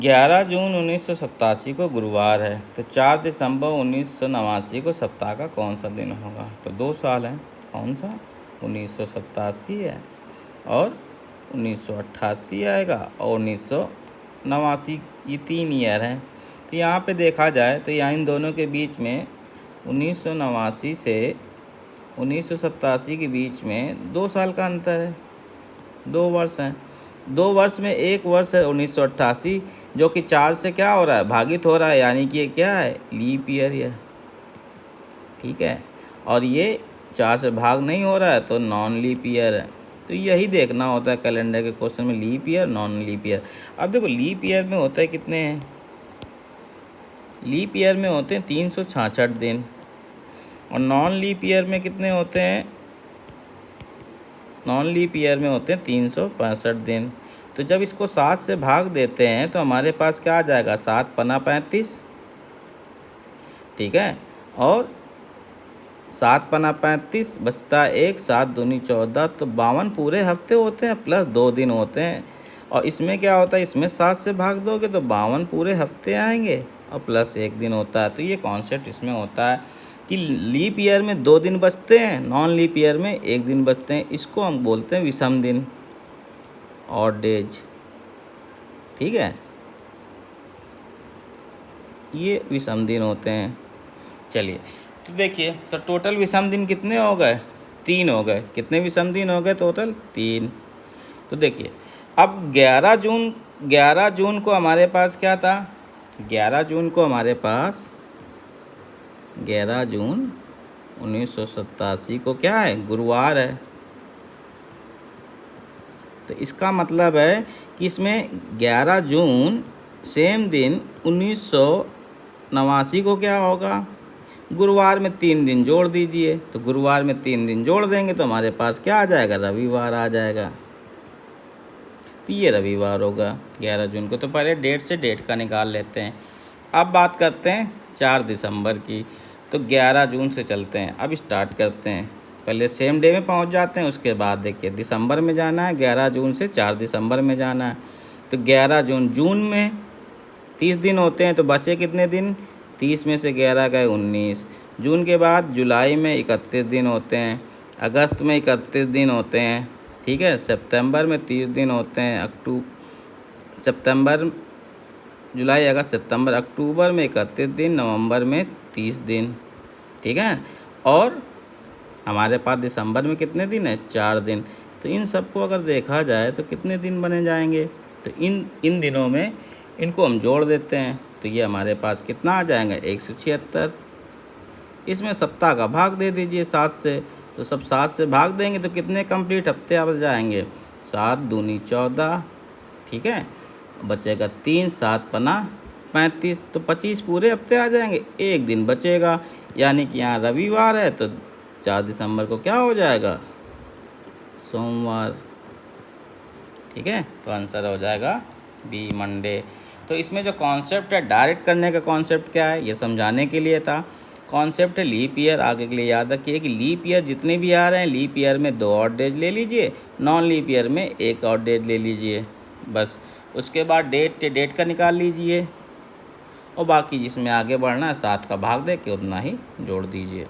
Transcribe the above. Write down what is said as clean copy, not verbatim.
11 जून 1987 को गुरुवार है, तो 4 दिसंबर 1989 को सप्ताह का कौन सा दिन होगा? तो 2 साल हैं। कौन सा? 1987 है और 1988 आएगा और 1989, ये 3 ईयर हैं। तो यहाँ पे देखा जाए तो यहाँ इन दोनों के बीच में 1989 से 1987 के बीच में 2 साल का अंतर है, 2 वर्ष हैं। 2 वर्ष में 1 वर्ष है 1988, जो कि 4 से क्या हो रहा है, भागित हो रहा है, यानी कि ये क्या है, लीप ईयर है। ठीक है, और ये 4 से भाग नहीं हो रहा है तो नॉन लीप ईयर है। तो यही देखना होता है कैलेंडर के क्वेश्चन में, leap year non leap year. अब देखो लीप ईयर में होता है कितने हैं, लीप ईयर में होते हैं 366 दिन, और नॉन लीप ईयर में कितने होते हैं, नॉन लीप ईयर में होते हैं 365 दिन। तो जब इसको 7 से भाग देते हैं तो हमारे पास क्या आ जाएगा, 7 पना 35। ठीक है, और 7 पना 35 बचता 1, 7 दूनी 14, तो 52 पूरे हफ्ते होते हैं प्लस 2 दिन होते हैं। और इसमें क्या होता है, इसमें 7 से भाग दोगे तो 52 पूरे हफ्ते आएंगे और प्लस 1 दिन होता है। तो ये कॉन्सेप्ट इसमें होता है कि लीप ईयर में 2 दिन बचते हैं, नॉन लीप ईयर में 1 दिन बचते हैं। इसको हम बोलते हैं विषम दिन, ऑड डेज। ठीक है, ये विषम दिन होते हैं। चलिए तो देखिए, तो टोटल विषम दिन कितने हो गए, 3 हो गए। कितने विषम दिन हो गए टोटल, 3। तो देखिए अब 11 जून को हमारे पास क्या था, 11 जून को हमारे पास 11 जून 1987 को क्या है, गुरुवार है। तो इसका मतलब है कि इसमें 11 जून सेम दिन 1989 को क्या होगा, गुरुवार में 3 दिन जोड़ दीजिए। तो गुरुवार में 3 दिन जोड़ देंगे तो हमारे पास क्या आ जाएगा, रविवार आ जाएगा। तो ये रविवार होगा 11 जून को। तो पहले डेट से डेट का निकाल लेते हैं। अब बात करते हैं 4 दिसंबर की। तो 11 जून से चलते हैं, अब स्टार्ट करते हैं। पहले सेम डे में पहुंच जाते हैं, उसके बाद देखिए दिसंबर में जाना है, 11 जून से 4 दिसंबर में जाना है। तो 11 जून में 30 दिन होते हैं, तो बचे कितने दिन, 30 में से 11 गए 19। जून के बाद जुलाई में 31 दिन होते हैं, अगस्त में 31 दिन होते हैं। ठीक है, सितंबर में 30 दिन होते हैं, जुलाई अगस्त सितंबर, अक्टूबर में 31 दिन, नवंबर में 30 दिन। ठीक है, और हमारे पास दिसंबर में कितने दिन है, 4 दिन। तो इन सबको अगर देखा जाए तो कितने दिन बने जाएंगे, तो इन दिनों में इनको हम जोड़ देते हैं। तो ये हमारे पास कितना आ जाएगा, 176। इसमें सप्ताह का भाग दे दीजिए 7 से, तो सब 7 से भाग देंगे तो कितने कंप्लीट हफ्ते आ जाएंगे, 7 दूनी 14। ठीक है, बचेगा 3, 7 पना 35, तो 25 पूरे हफ्ते आ जाएंगे, 1 दिन बचेगा। यानी कि यहाँ रविवार है तो 4 दिसंबर को क्या हो जाएगा, सोमवार। ठीक है, तो आंसर हो जाएगा बी, मंडे। तो इसमें जो कॉन्सेप्ट है डायरेक्ट करने का कॉन्सेप्ट क्या है, ये समझाने के लिए था। कॉन्सेप्ट है लीप ईयर। आगे के लिए याद रखिए कि लीप ईयर जितने भी आ रहे हैं, लीप ईयर में 2 और डेज ले लीजिए, नॉन लीप ईयर में 1 और डेज ले लीजिए बस। उसके बाद डेट का निकाल लीजिए, और बाकी जिसमें आगे बढ़ना है 7 का भाग दे के उतना ही जोड़ दीजिए।